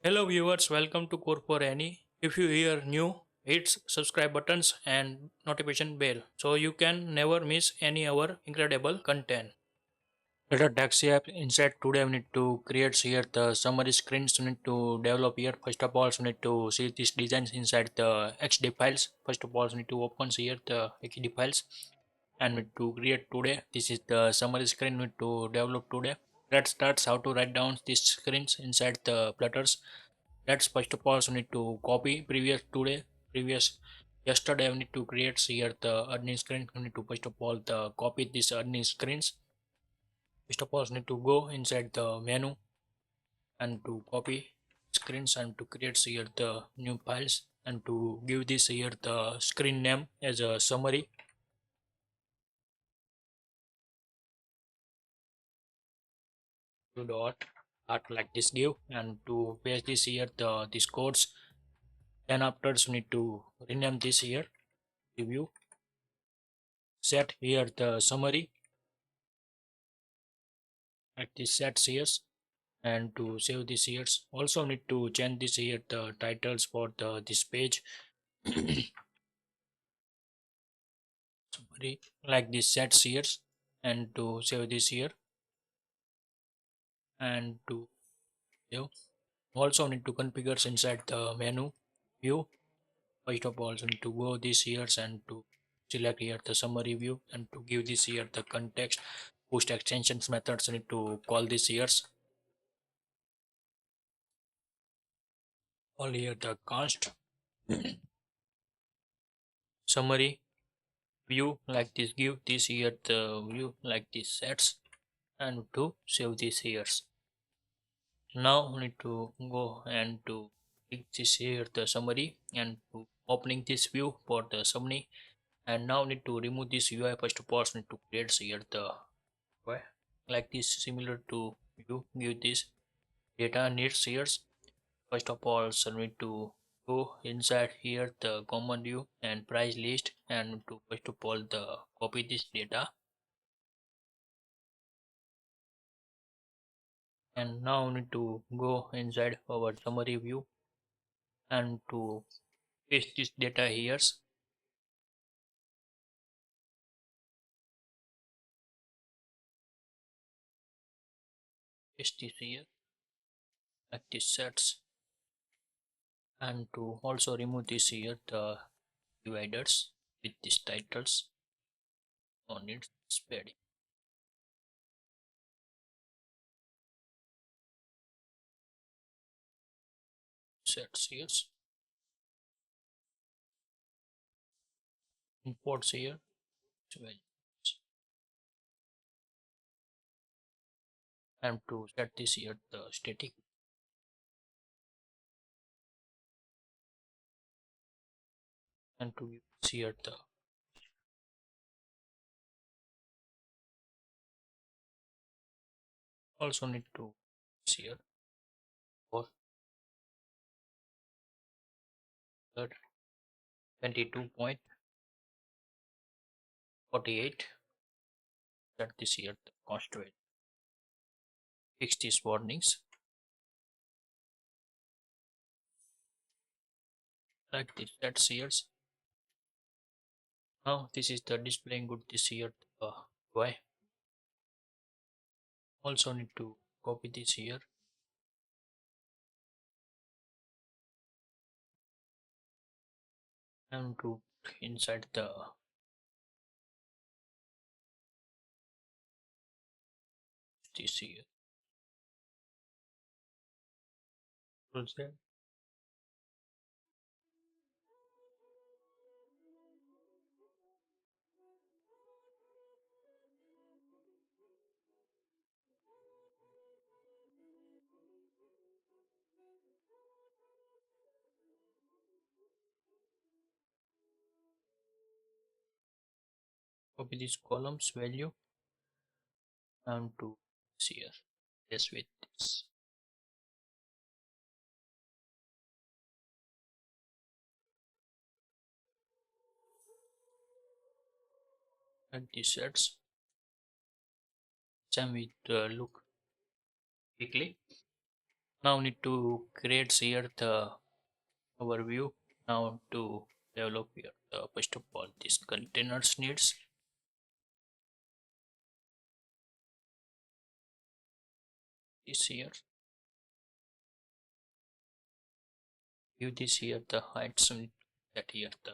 Hello viewers, welcome to Core for Any. If you hear new, hit subscribe buttons and notification bell so you can never miss any our incredible content. Flutter Taxi App inside today we need to create here the summary screens we need to develop here. First of all, we need to see these designs inside the XD files. First of all, we need to open here the XD files and we need to create today. This is the summary screen we need to develop today. Let's start how to write down these screens inside the Flutters. Let's first of all we need to copy previous yesterday we need to create here the earning screen. We need to first of all the copy these earning screens. First of all we need to go inside the menu and to copy screens and to create here the new files and to give this here the screen name as a summary. To dot art like this give and to paste this here the these codes. Then after we need to rename this here review. Set here the summary at this set years and to save this years also need to change this here the titles for the this page summary like this set years and to save this here and to save also need to configure inside the menu view. First of all need to go this years and to select here the summary view and to give this here the context post extensions methods need to call this years all here the const summary view like this give this here the view like this sets and to save these here. Now we need to go and to click this here the summary and to opening this view for the summary and now need to remove this UI. First of all need to create here the UI like this similar to view give this data needs here. First of all so need to go inside here the common view and price list and to first of all the copy this data and now we need to go inside our summary view and to paste this data here paste this here like this sets and to also remove this here the dividers with these titles on its padding sets here imports here and to set this here the static and to use here the also need to use here for the 22.48 set this here the constant fix these warnings like this sets here. Now this is the displaying good this here why also need to copy this here and to inside the this here close there copy this columns value and to here yes with this and this sets same with look quickly. Now need to create here the overview. Now to develop here first of all this containers needs this here. Give this here the heights and that here the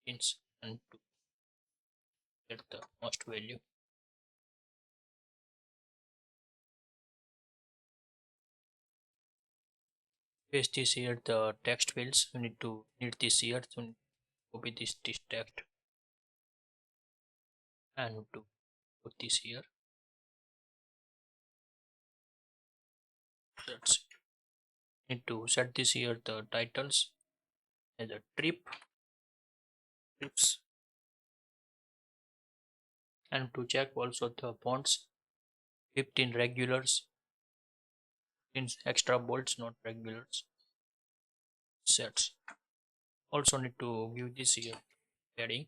pins and to get the most value. Paste this here the text fields. You need this here to copy this text and to put this here. That's it. Need to set this here the titles as a trips, and to check also the fonts 15 regulars in extra bolts, not regulars sets. Also need to give this here padding,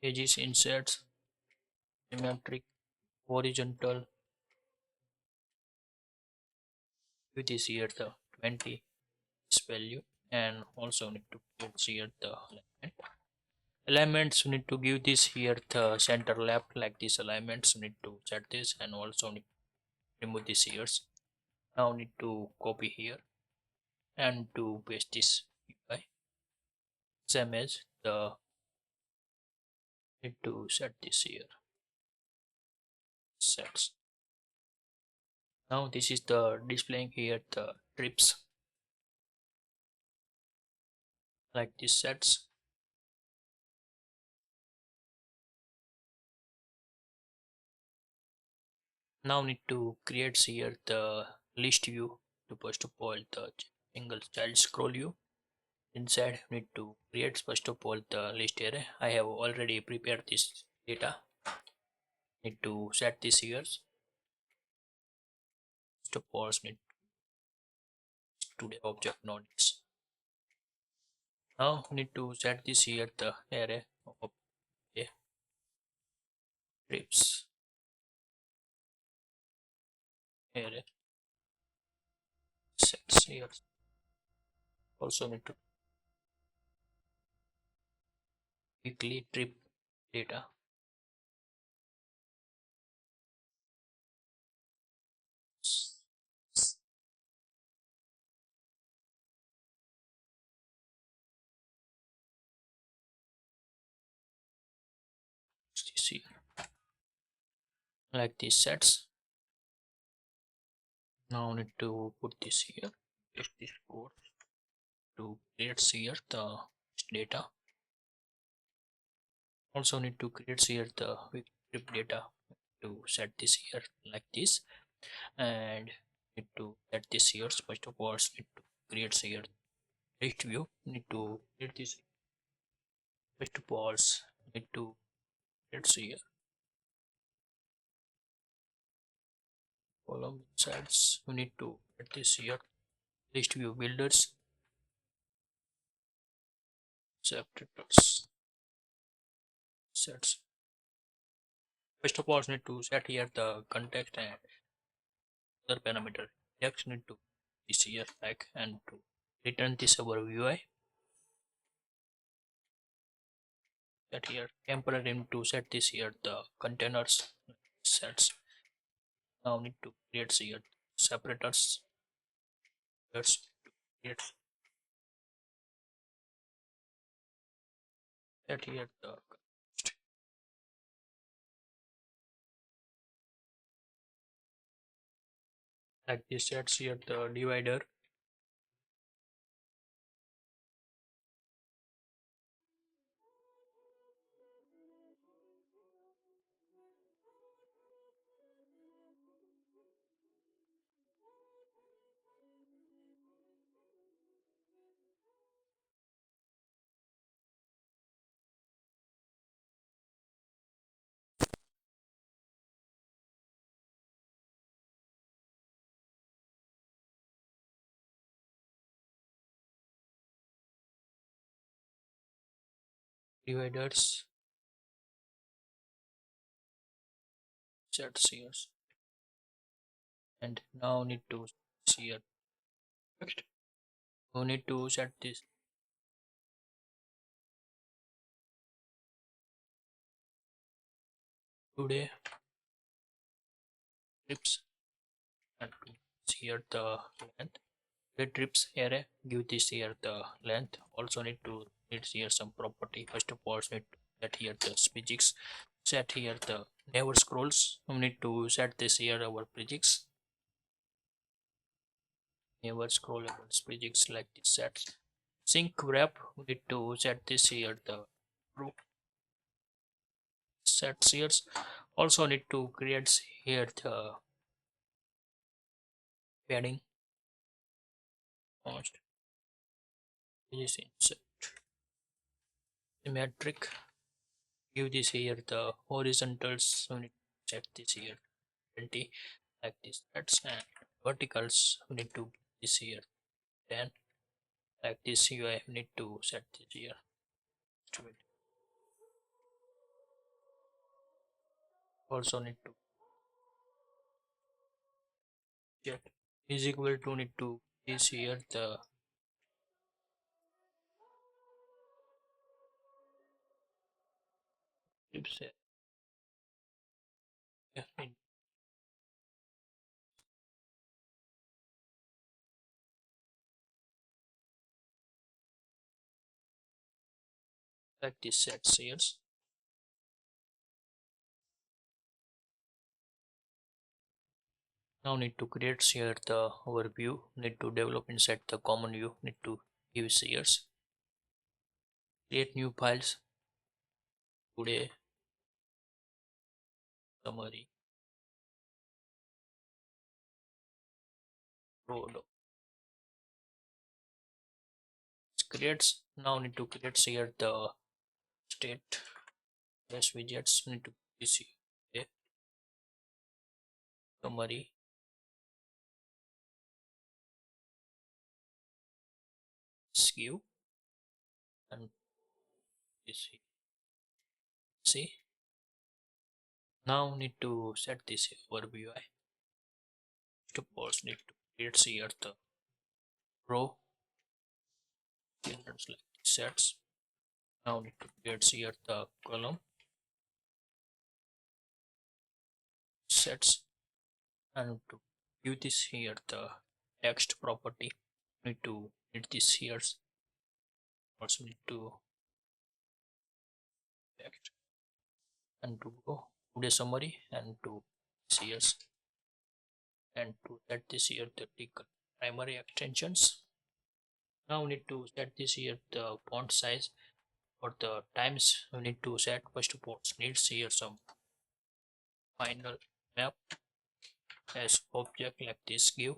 edges, inserts, symmetric, horizontal. Give this here the 20 this value, and also need to give here the alignments. You need to give this here the center left like this alignments. You need to set this, and also need to remove this here. Now need to copy here and to paste this UI. Same as the need to set this here sets. Now this is the displaying here the trips like this sets. Now need to create here the list view. To first of all the single child scroll view. Inside need to create first of all the list array. I have already prepared this data. Need to set this here. First of all need to the object nodes. Now need to set this here the array of trips array sets here. Also need to weekly trip data. This here like these sets. Now need to put this here, paste this code to create here the data. Also need to create here the trip data to set this here like this, and need to set this here. First of all need to create here list view. Need to create this. First of all need to create here column sides. You need to get this here list view builders separators sets. First of all need to set here the context and other parameter. Next need to this here back and to return this our UI. Set here temporary to set this here the containers sets. Now need to create here separators. Let's create set here the like this sets here the divider. Dividers sets here and now need to see here text. We need to set this today trips and to see here the length. The trips array give this here the length. Also need here some property. First of all, need to set here the physics. Set here the never scrolls. We need to set this here our physics. Never scrollable physics like this set. Sync wrap. We need to set this here the true set here. Also need to create here the padding const. This insert symmetric. Give this here the horizontals. So we need to set this here 20 like this. That's and verticals. We need to this here 10 like this. You need to set this here. Also need to check is equal to need to this here the tips like this sets here. Now need to create here the overview. Need to develop inside the common view. Need to give here. Create new files today summary road creates. Now need to create here the state yes widgets. Need to this here summary skew and this here. See now need to set this overview. Suppose need to create here the row children's like sets. Now need to create here the column sets and to give this here the text property. Need to need this here. Also need to text and to go to the summary and to here and to set this here the tickle primary extensions. Now we need to set this here the font size or the times we need to set. First of all needs here some final map as object like this give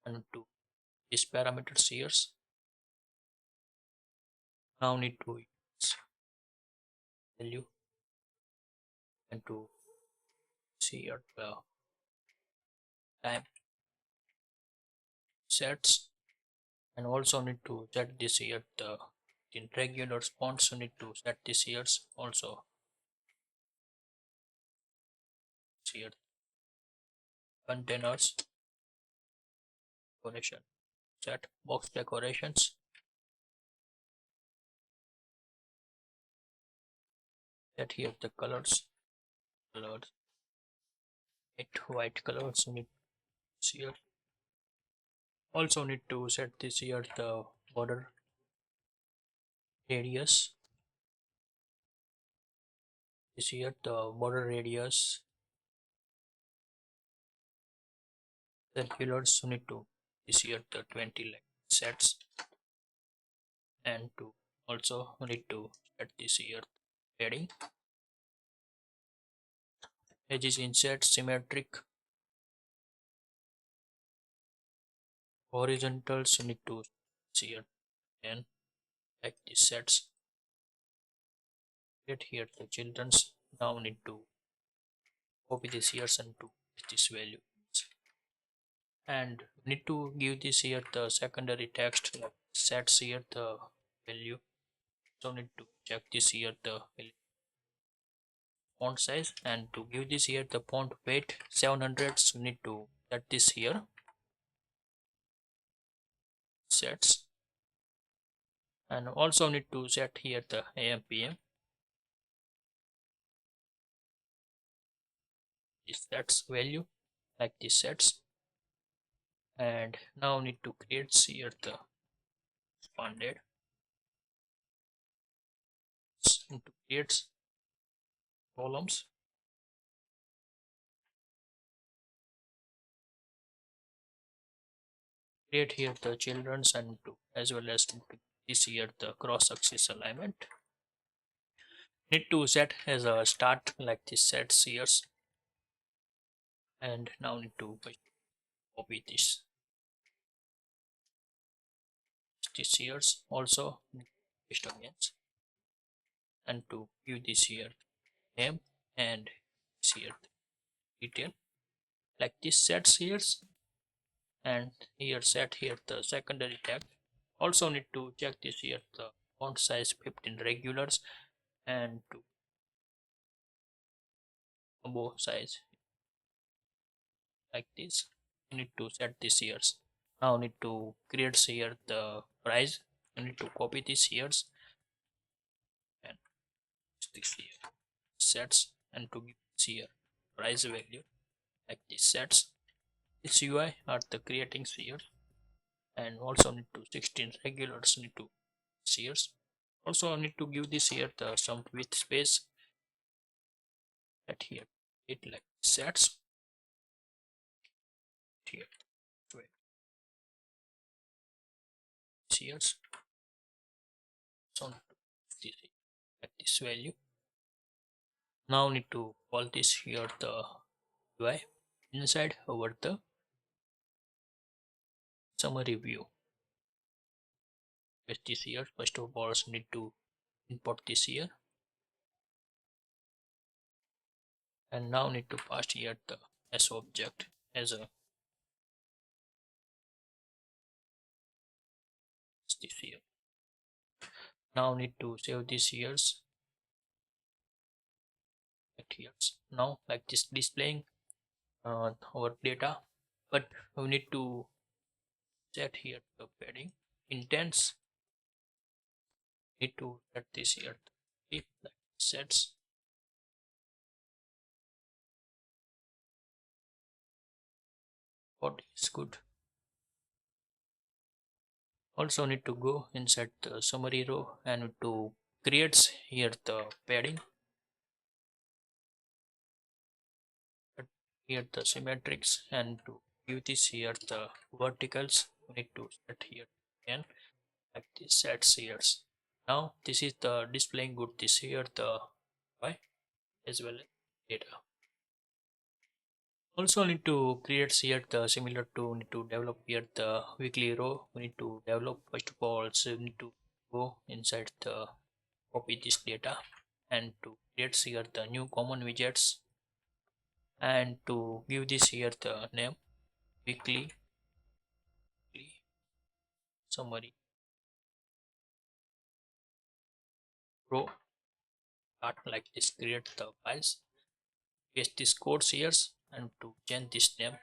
and to this parameters here. Now need to use value and to see here the time sets and also need to set this here the in regular fonts. Need to set this here also here containers decoration set box decorations set here the colors white colors need here. Also need to set this here the border radius. This here the border radius circulars need to this here the 20 like sets and to also need to set this here padding edges insert symmetric horizontals need to see here and like this sets get here the children's. Now need to copy this here and to this value and need to give this here the secondary text like sets here the value. So need to check this here the font size and to give this here the font weight 700. So need to set this here, sets, and also need to set here the AM PM. This sets value like this sets, and now need to create here the expanded into creates columns, create here the children's and to as well as to this here the cross axis alignment. Need to set as a start like this sets here, and now need to copy this here also paste again, and to give this here name and this here detail like this sets here, and here set here the secondary tag. Also need to check this here the font size 15 regulars and to combo size like this. You need to set this here. Now need to create here the price. You need to copy this here and this here sets, and to give this here price value like this sets. This UI are the creating here, and also need to 16 regulars need to here. Also need to give this here the some width space at here it like sets here 12 here, so this at this value. Now need to call this here the UI inside over the summary view. With this here, first of all need to import this here, and now need to pass here the S object as a this here. Now need to save this here at here. Now like this displaying our data, but we need to set here the padding intense. Need to set this here if like sets, what is good. Also need to go inside the summary row and to creates here the padding, here the symmetrics, and to give this here the verticals we need to set here again like this sets here. Now this is the displaying good this here the y as well as data. Also need to create here the similar to need to develop here the weekly row. We need to develop first of all, so we need to go inside the copy this data and to create here the new common widgets, and to give this here the name weekly summary row start like this, create the files, paste this code here, and to change this name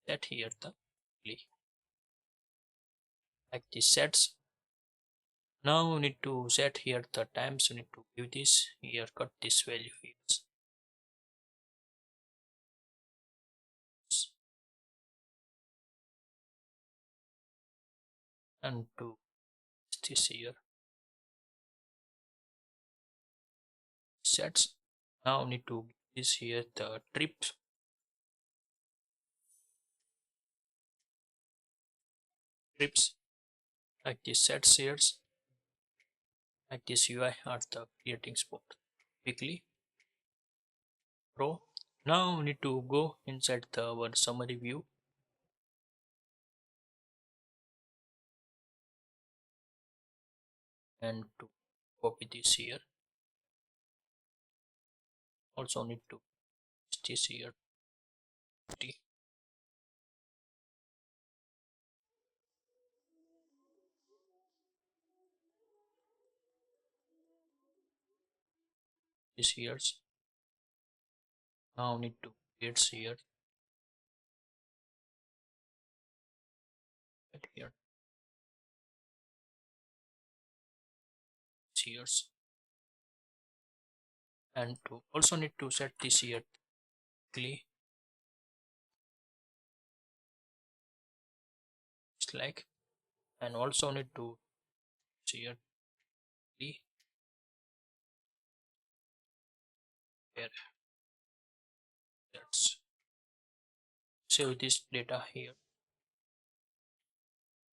set here the weekly like this sets. Now we need to set here the times. We need to give this here, cut this value here, and to this here sets. Now need to give this here the trips like this sets here like this UI are the creating spot weekly row. Now we need to go inside the our summary view and to copy this here. Also need to this here this here. Now need to create here here shears, and to also need to set this here quickly, just like, and also need to shear quickly here. Let's save this data here.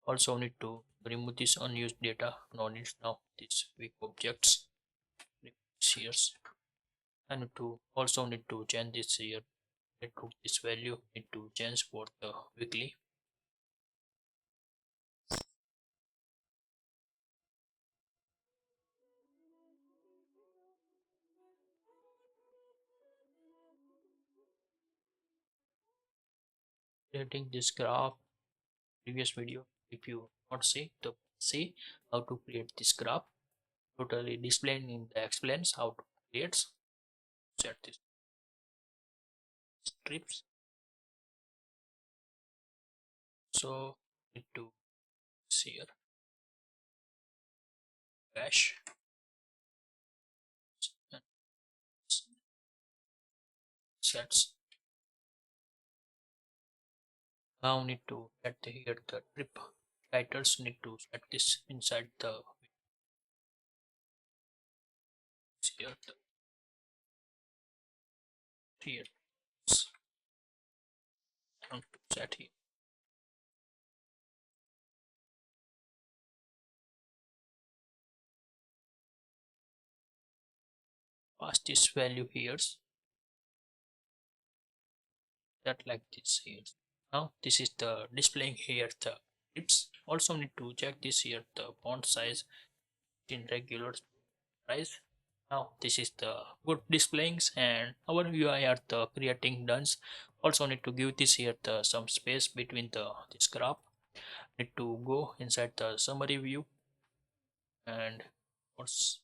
Also need to remove this unused data. No need now these weak objects. Shears, and to also need to change this here. Need to this value need to change for the weekly. Creating this graph, previous video, if you not see how to create this graph, totally displaying in the explains how to create. Set this strips, so need to see here bash and sets. Now need to add here the trip titles. Need to set this inside the here the here and to set here. Pass this value here, that like this here. Now this is the displaying here the tips. Also need to check this here the font size in regular size. Now this is the good displayings, and our UI are the creating done. Also need to give this here the some space between the this graph. Need to go inside the summary view and what's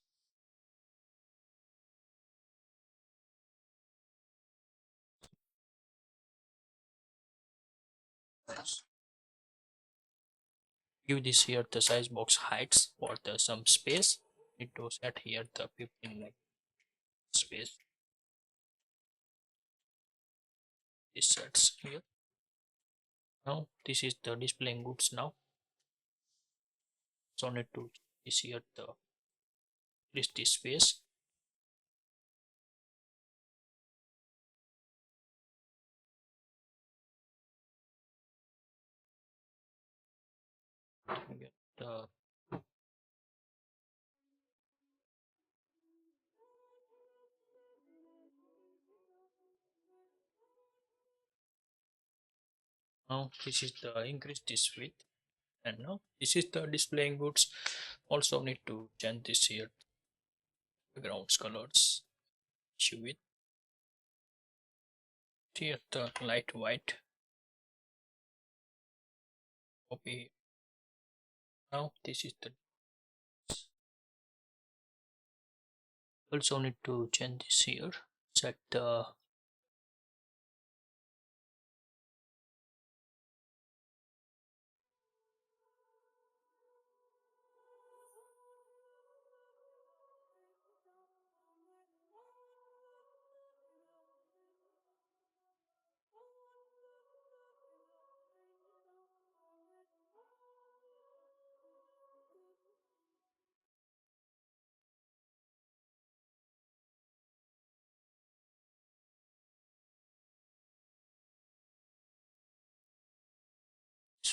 give this here the size box heights for the some space. Need to set here the 15 like space. This sets here. Now this is the displaying goods now. So need to this here the list this space. Get the now this is the increase this width, and now this is the displaying goods. Also need to change this here backgrounds colors issue with here the light white. Copy. Now this is the also need to change this here, set the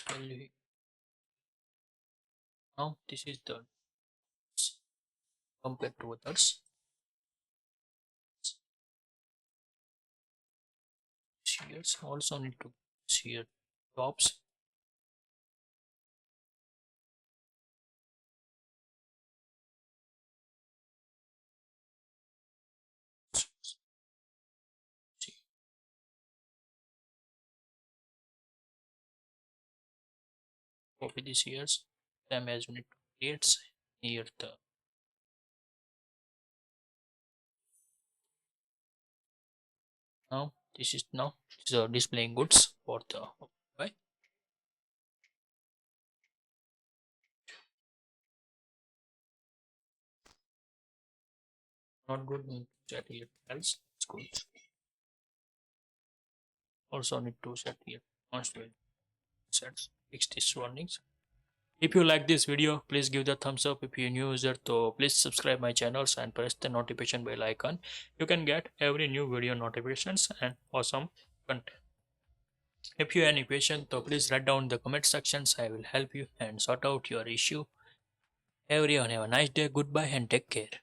value. Now this is the compared to others. Shears also need to shear tops. Copy this shears. Same as we need to create here the now this is now these are displaying goods for the right. Not good. Need to set it else. It's good. Also need to set it constantly. Sets fix these warnings. If you like this video, please give the thumbs up. If you're a new user, so please subscribe my channels and press the notification bell icon. You can get every new video notifications and awesome content. If you have any question, so please write down in the comment sections. I will help you and sort out your issue. Everyone have a nice day. Goodbye and take care.